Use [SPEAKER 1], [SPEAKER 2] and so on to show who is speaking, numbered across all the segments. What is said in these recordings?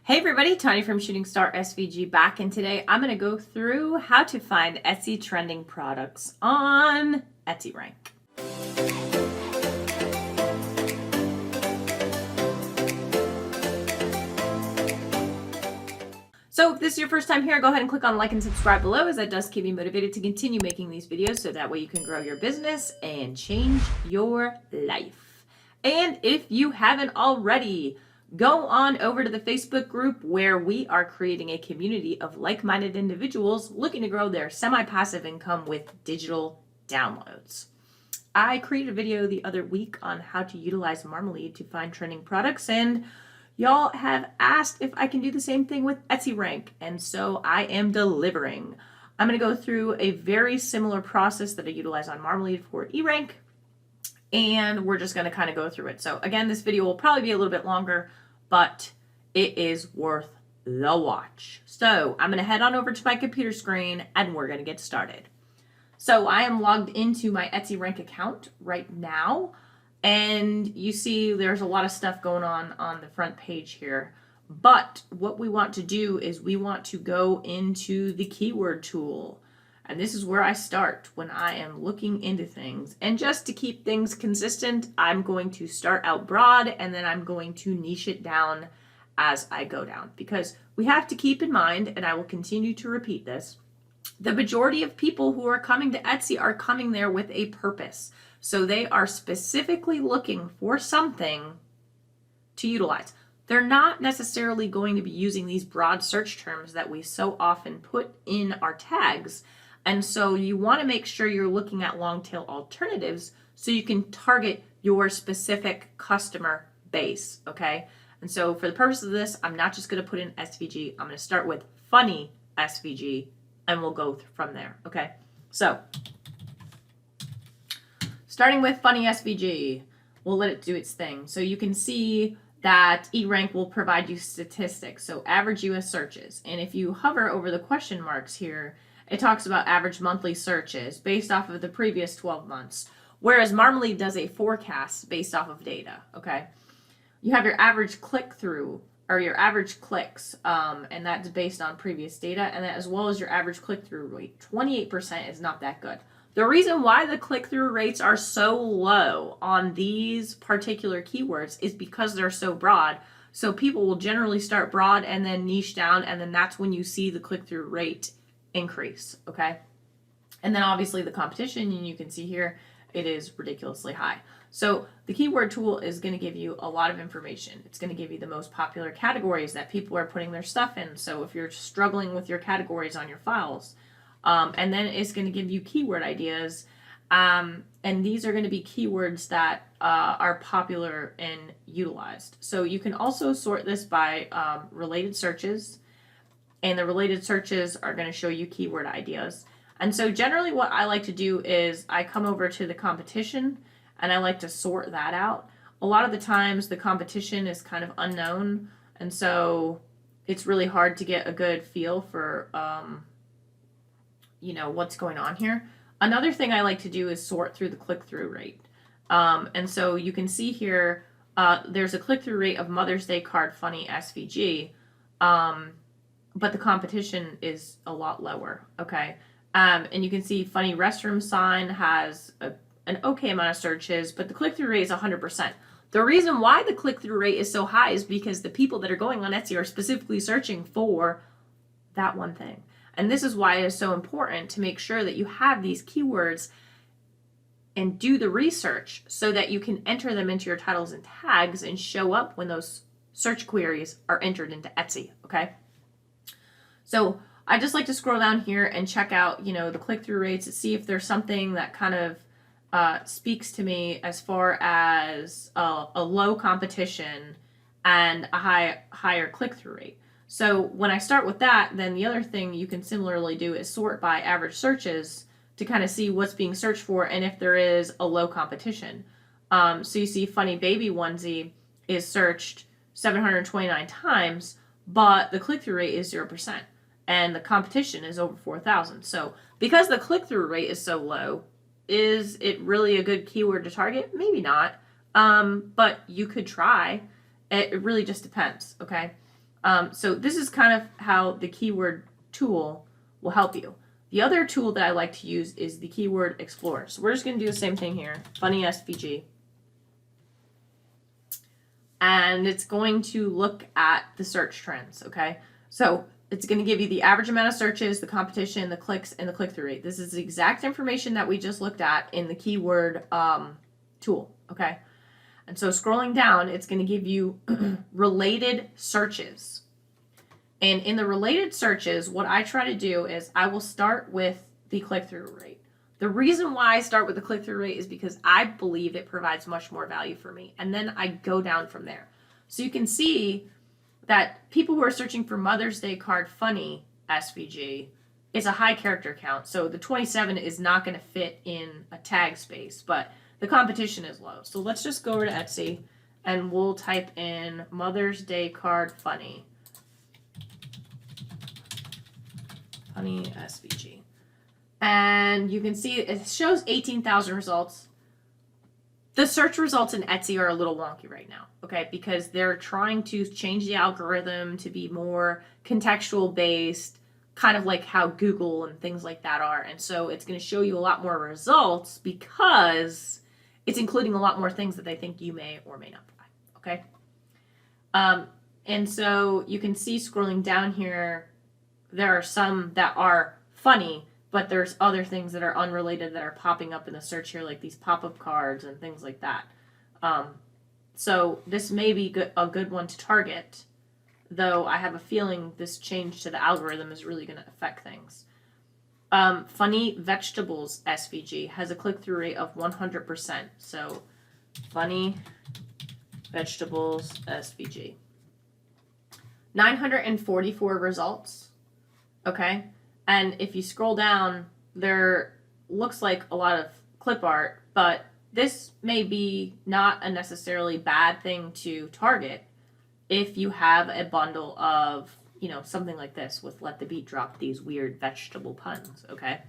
[SPEAKER 1] Hey everybody, Tanya from Shooting Star SVG back, and today I'm going to go through how to find Etsy trending products on eRank. So if this is your first time here, go ahead and click on like and subscribe below, as that does keep me motivated to continue making these videos so that way you can grow your business and change your life. And if you haven't already, go on over to the Facebook group where we are creating a community of like-minded individuals looking to grow their semi-passive income with digital downloads. I created a video the other week on how to utilize Marmalade to find trending products, and y'all have asked if I can do the same thing with eRank, and so I am delivering. I'm going to go through a very similar process that I utilize on Marmalade for eRank, and we're just going to kind of go through it. So again, this video will probably be a little bit longer, but it is worth the watch. So I'm going to head on over to my computer screen and we're going to get started. So I am logged into my eRank account right now, and you see there's a lot of stuff going on the front page here. But what we want to do is we want to go into the keyword tool. And this is where I start when I am looking into things. And just to keep things consistent, I'm going to start out broad and then I'm going to niche it down as I go down. Because we have to keep in mind, and I will continue to repeat this, the majority of people who are coming to Etsy are coming there with a purpose. So they are specifically looking for something to utilize. They're not necessarily going to be using these broad search terms that we so often put in our tags. And so you want to make sure you're looking at long tail alternatives so you can target your specific customer base, okay? And so for the purpose of this, I'm not just going to put in SVG. I'm going to start with funny SVG and we'll go from there, okay? So starting with funny SVG, we'll let it do its thing. So you can see that eRank will provide you statistics, so average US searches. And if you hover over the question marks here, it talks about average monthly searches based off of the previous 12 months, whereas Marmalade does a forecast based off of data, okay? You have your average click-through, or your average clicks, and that's based on previous data, and as well as your average click-through rate. 28% is not that good. The reason why the click-through rates are so low on these particular keywords is because they're so broad. So people will generally start broad and then niche down, and then that's when you see the click-through rate increase, okay? And then obviously the competition, and you can see here, it is ridiculously high. So the keyword tool is going to give you a lot of information. It's going to give you the most popular categories that people are putting their stuff in. So if you're struggling with your categories on your files, and then it's going to give you keyword ideas. And these are going to be keywords that are popular and utilized. So you can also sort this by related searches. And the related searches are going to show you keyword ideas. And so generally what I like to do is I come over to the competition and I like to sort that out. A lot of the times the competition is kind of unknown, and so it's really hard to get a good feel for what's going on here. Another thing I like to do is sort through the click-through rate. And so you can see here there's a click-through rate of Mother's Day card funny SVG. But the competition is a lot lower, okay? And you can see funny restroom sign has an okay amount of searches, but the click-through rate is 100%. The reason why the click-through rate is so high is because the people that are going on Etsy are specifically searching for that one thing. And this is why it is so important to make sure that you have these keywords and do the research so that you can enter them into your titles and tags and show up when those search queries are entered into Etsy, okay? So I just like to scroll down here and check out, the click-through rates to see if there's something that kind of speaks to me as far as a low competition and a higher click-through rate. So when I start with that, then the other thing you can similarly do is sort by average searches to kind of see what's being searched for and if there is a low competition. So you see funny baby onesie is searched 729 times, but the click-through rate is 0%. And the competition is over 4,000. So because the click-through rate is so low, is it really a good keyword to target? Maybe not. But you could try. It really just depends, okay? So this is kind of how the keyword tool will help you. The other tool that I like to use is the keyword explorer. So we're just going to do the same thing here, funny SVG. And it's going to look at the search trends, okay? So it's going to give you the average amount of searches, the competition, the clicks, and the click-through rate. This is the exact information that we just looked at in the keyword tool, okay? And so scrolling down, it's going to give you related searches. And in the related searches, what I try to do is I will start with the click-through rate. The reason why I start with the click-through rate is because I believe it provides much more value for me. And then I go down from there. So you can see that people who are searching for Mother's Day card funny SVG is a high character count. So the 27 is not going to fit in a tag space, but the competition is low. So let's just go over to Etsy and we'll type in Mother's Day card funny. Funny SVG. And you can see it shows 18,000 results. The search results in Etsy are a little wonky right now, okay? Because they're trying to change the algorithm to be more contextual based, kind of like how Google and things like that are. And so it's going to show you a lot more results because it's including a lot more things that they think you may or may not buy, okay? And so you can see scrolling down here, there are some that are funny, but there's other things that are unrelated that are popping up in the search here, like these pop-up cards and things like that. So this may be a good one to target, though I have a feeling this change to the algorithm is really going to affect things. Funny Vegetables SVG has a click-through rate of 100%. So Funny Vegetables SVG. 944 results. Okay. And if you scroll down, there looks like a lot of clip art, but this may be not a necessarily bad thing to target if you have a bundle of, you know, something like this with Let the Beat Drop, these weird vegetable puns, okay?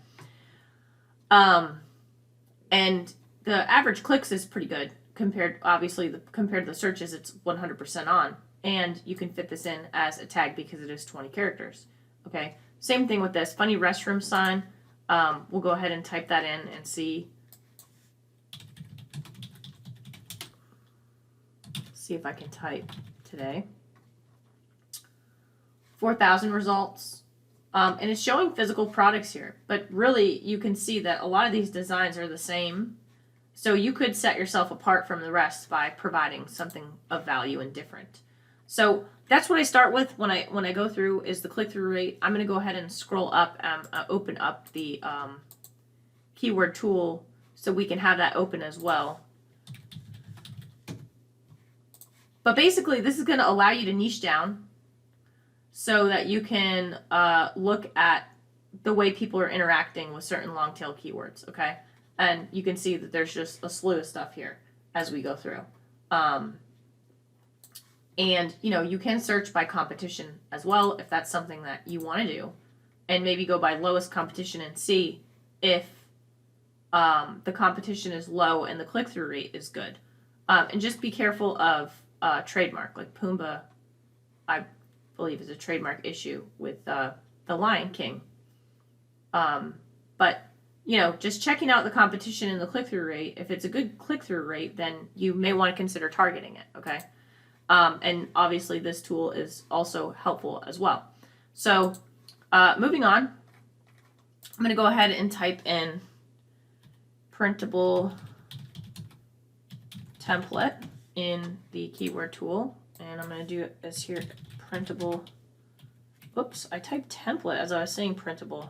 [SPEAKER 1] And the average clicks is pretty good compared, obviously, compared to the searches, it's 100% on. And you can fit this in as a tag because it is 20 characters, okay? Same thing with this funny restroom sign. We'll go ahead and type that in and see if I can type today. 4,000 results. And it's showing physical products here. But really, you can see that a lot of these designs are the same. So you could set yourself apart from the rest by providing something of value and different. So that's what I start with when I go through is the click-through rate. I'm going to go ahead and scroll up and open up the keyword tool so we can have that open as well. But basically, this is going to allow you to niche down so that you can look at the way people are interacting with certain long-tail keywords, okay? And you can see that there's just a slew of stuff here as we go through. And, you know, you can search by competition as well if that's something that you want to do. And maybe go by lowest competition and see if the competition is low and the click-through rate is good. And just be careful of trademark. Like Pumbaa, I believe, is a trademark issue with The Lion King. But, you know, just checking out the competition and the click-through rate, if it's a good click-through rate, then you may want to consider targeting it, okay? And obviously this tool is also helpful as well. So moving on, I'm going to go ahead and type in printable template in the keyword tool. And I'm going to do this here, printable. Oops, I typed template as I was saying printable.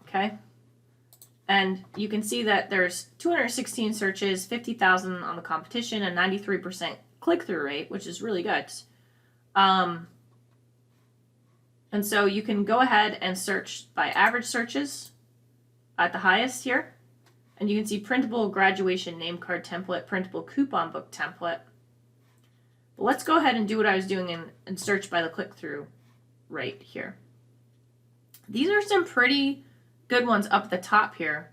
[SPEAKER 1] Okay. And you can see that there's 216 searches, 50,000 on the competition, and 93% click-through rate, which is really good. And so you can go ahead and search by average searches at the highest here. And you can see printable graduation name card template, printable coupon book template. But let's go ahead and do what I was doing and search by the click-through rate here. These are some pretty good ones up at the top here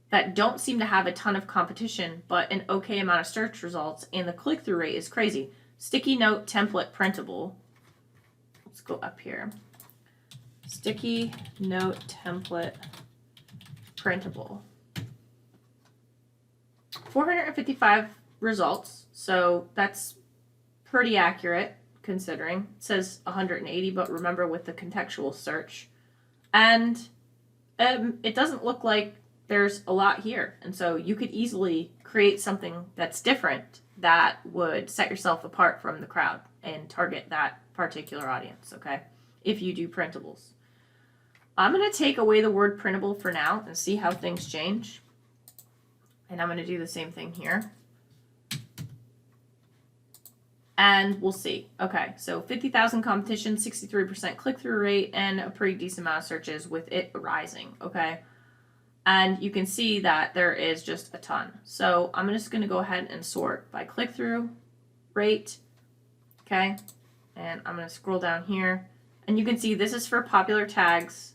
[SPEAKER 1] that don't seem to have a ton of competition, but an okay amount of search results, and the click-through rate is crazy. sticky note template printable. Let's go up here. Sticky note template printable. 455 results, so that's pretty accurate considering. It says 180, but remember with the contextual search. And it doesn't look like there's a lot here. And so you could easily create something that's different that would set yourself apart from the crowd and target that particular audience, okay? If you do printables. I'm going to take away the word printable for now and see how things change. And I'm going to do the same thing here. And we'll see. Okay, so 50,000 competition, 63% click-through rate, and a pretty decent amount of searches with it rising, okay? And you can see that there is just a ton. So I'm just going to go ahead and sort by click-through rate, okay? And I'm going to scroll down here. And you can see this is for popular tags.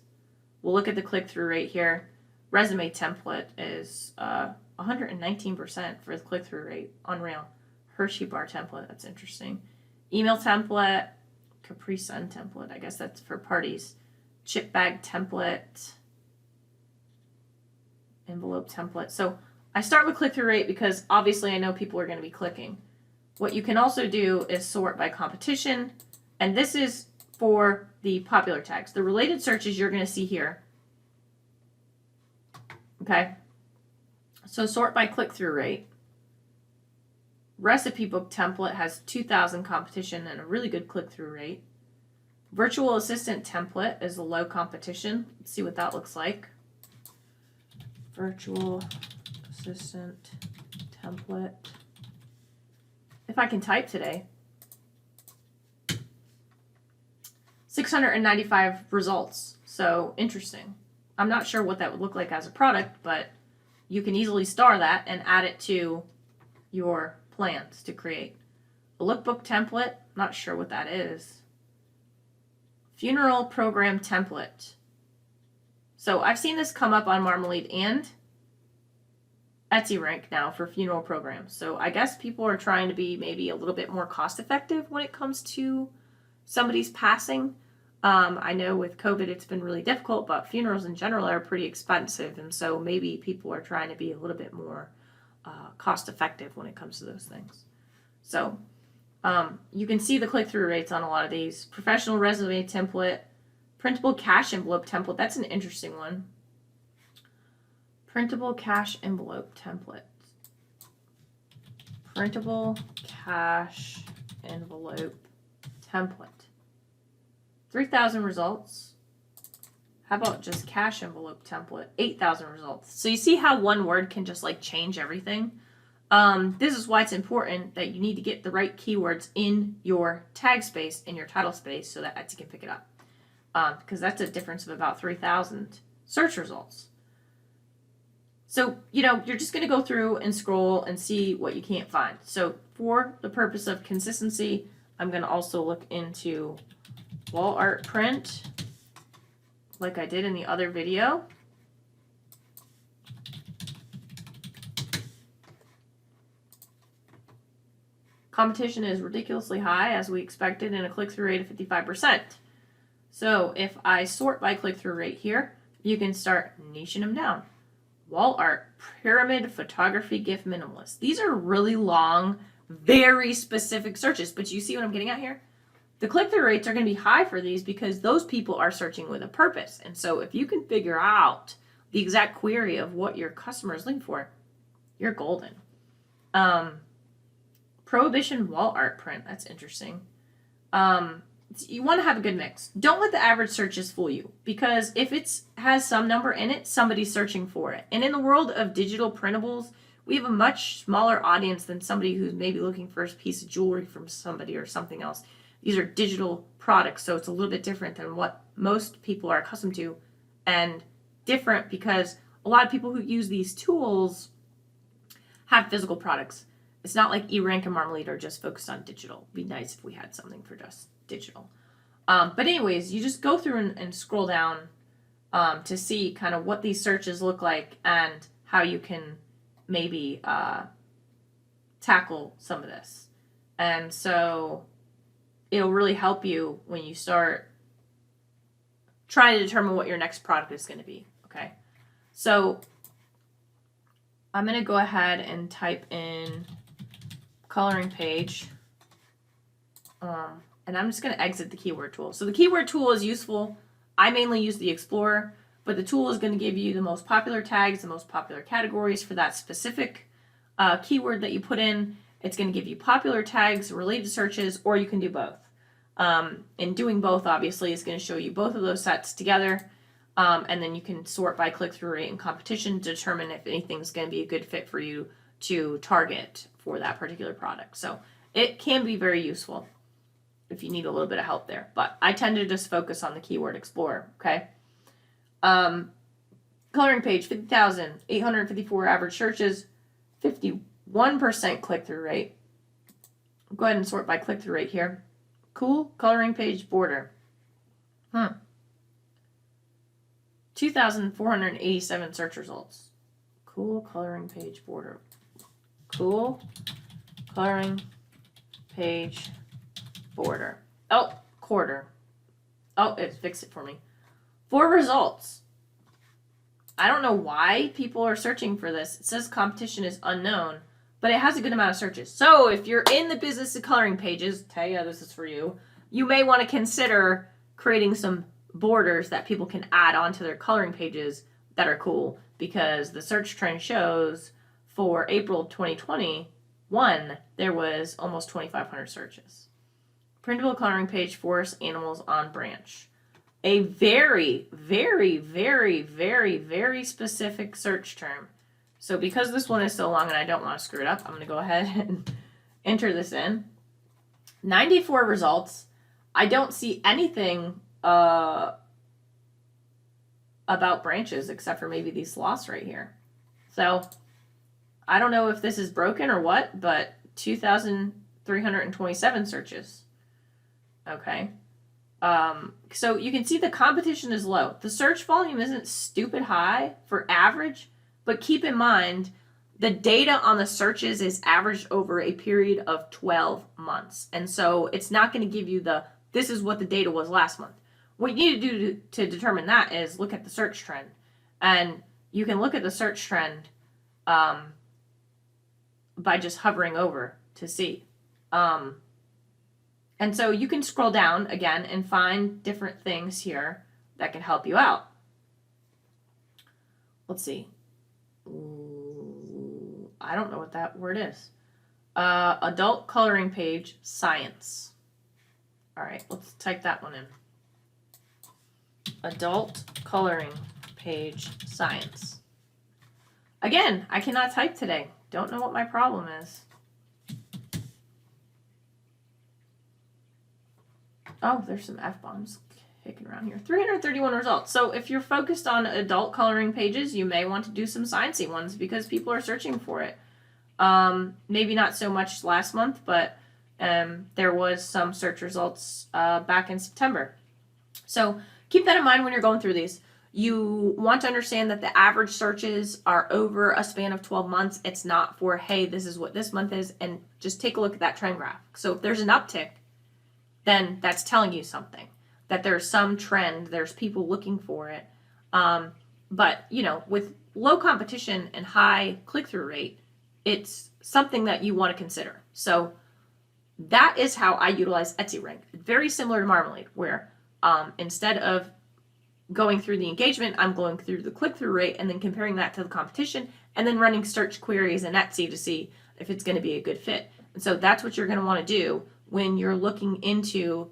[SPEAKER 1] We'll look at the click-through rate here. Resume template is 119% for the click-through rate. Unreal. Hershey bar template, that's interesting. Email template, Capri Sun template, I guess that's for parties. Chip bag template, envelope template. So I start with click-through rate because obviously I know people are going to be clicking. What you can also do is sort by competition, and this is for the popular tags. The related searches you're going to see here. Okay, so sort by click-through rate. Recipe book template has 2,000 competition and a really good click-through rate. Virtual assistant template is a low competition. Let's see what that looks like. Virtual assistant template. If I can type today. 695 results. So interesting. I'm not sure what that would look like as a product, but you can easily star that and add it to your plans to create. A lookbook template, not sure what that is. Funeral program template. So I've seen this come up on Marmalade and eRank now for funeral programs. So I guess people are trying to be maybe a little bit more cost effective when it comes to somebody's passing. I know with COVID it's been really difficult, but funerals in general are pretty expensive, and so maybe people are trying to be a little bit more cost effective when it comes to those things. So you can see the click-through rates on a lot of these. Professional resume template, printable cash envelope template. That's an interesting one. Printable cash envelope template. Printable cash envelope template. 3,000 results. How about just cash envelope template? 8,000 results. So you see how one word can just like change everything? This is why it's important that you need to get the right keywords in your tag space, in your title space, so that Etsy can pick it up. Because that's a difference of about 3,000 search results. So, you're just going to go through and scroll and see what you can't find. So for the purpose of consistency, I'm going to also look into wall art print, like I did in the other video. Competition is ridiculously high, as we expected, and a click-through rate of 55%. So if I sort by click-through rate here, you can start niching them down. Wall art, pyramid, photography, gift, minimalist. These are really long, very specific searches, but you see what I'm getting at here? The click-through rates are going to be high for these because those people are searching with a purpose. And so if you can figure out the exact query of what your customer is looking for, you're golden. Prohibition wall art print. That's interesting. You want to have a good mix. Don't let the average searches fool you, because if it has some number in it, somebody's searching for it. And in the world of digital printables, we have a much smaller audience than somebody who's maybe looking for a piece of jewelry from somebody or something else. These are digital products, so it's a little bit different than what most people are accustomed to, and different because a lot of people who use these tools have physical products. It's not like eRank and Marmalade are just focused on digital. It'd be nice if we had something for just digital. But anyways, you just go through and scroll down to see kind of what these searches look like and how you can maybe tackle some of this. And so it'll really help you when you start trying to determine what your next product is going to be. Okay. So I'm going to go ahead and type in coloring page. And I'm just going to exit the keyword tool. So the keyword tool is useful. I mainly use the Explorer, but the tool is going to give you the most popular tags, the most popular categories for that specific keyword that you put in. It's going to give you popular tags, related searches, or you can do both. And doing both, obviously, is going to show you both of those sets together. And then you can sort by click-through rate and competition to determine if anything's going to be a good fit for you to target for that particular product. So it can be very useful if you need a little bit of help there. But I tend to just focus on the Keyword Explorer, okay? Coloring page, 50,854 average searches, 51% click-through rate. Go ahead and sort by click-through rate here. Cool coloring page border. 2,487 search results. Cool coloring page border. Cool coloring page border. Oh, quarter. Oh, it fixed it for me. 4 results. I don't know why people are searching for this. It says competition is unknown, but it has a good amount of searches. So if you're in the business of coloring pages, Taya, this is for you. You may want to consider creating some borders that people can add onto their coloring pages that are cool, because the search trend shows for April 2021, there was almost 2,500 searches. Printable coloring page, forest animals on branch. A very, very, very, very, very specific search term. So because this one is so long and I don't want to screw it up, I'm going to go ahead and enter this in. 94 results. I don't see anything about branches except for maybe these sloths right here. So I don't know if this is broken or what, but 2,327 searches. Okay. So you can see the competition is low. The search volume isn't stupid high for average, but keep in mind the data on the searches is averaged over a period of 12 months. And so it's not going to give you this is what the data was last month. What you need to do to determine that is look at the search trend. And you can look at the search trend by just hovering over to see. And so you can scroll down again and find different things here that can help you out. Let's see. Ooh, I don't know what that word is. Adult coloring page, science. All right, let's type that one in. Adult coloring page, science. Again, I cannot type today. Don't know what my problem is. Oh, there's some F-bombs kicking around here. 331 results. So if you're focused on adult coloring pages, you may want to do some sciencey ones because people are searching for it. Maybe not so much last month, but there was some search results back in September. So keep that in mind when you're going through these. You want to understand that the average searches are over a span of 12 months. It's not for, hey, this is what this month is, and just take a look at that trend graph. So if there's an uptick, then that's telling you something, that there's some trend, there's people looking for it. But, you know, with low competition and high click-through rate, it's something that you want to consider. So that is how I utilize eRank. Very similar to Marmalade, where instead of going through the engagement, I'm going through the click-through rate and then comparing that to the competition and then running search queries in Etsy to see if it's going to be a good fit. And so that's what you're going to want to do when you're looking into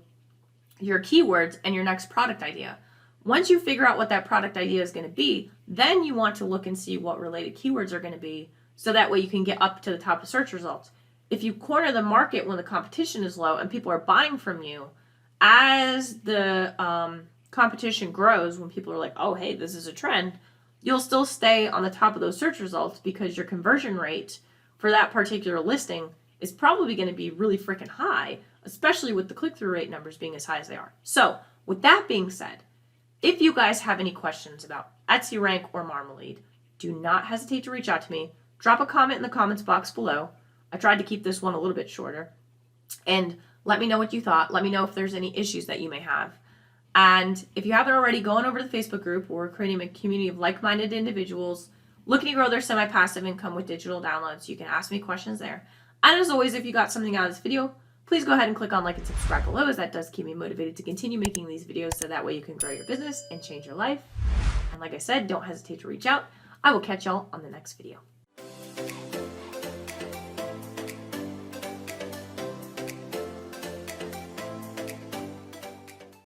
[SPEAKER 1] your keywords and your next product idea. Once you figure out what that product idea is going to be, then you want to look and see what related keywords are going to be, so that way you can get up to the top of search results. If you corner the market when the competition is low and people are buying from you, as the competition grows, when people are like, oh, hey, this is a trend, you'll still stay on the top of those search results because your conversion rate for that particular listing is probably going to be really freaking high, especially with the click-through rate numbers being as high as they are. So with that being said, if you guys have any questions about eRank or Marmalade, do not hesitate to reach out to me. Drop a comment in the comments box below. I tried to keep this one a little bit shorter. And let me know what you thought. Let me know if there's any issues that you may have. And if you haven't already, go on over to the Facebook group. We're creating a community of like-minded individuals looking to grow their semi-passive income with digital downloads. You can ask me questions there. And as always, if you got something out of this video, please go ahead and click on like and subscribe below, as that does keep me motivated to continue making these videos, so that way you can grow your business and change your life. And like I said, don't hesitate to reach out. I will catch y'all on the next video.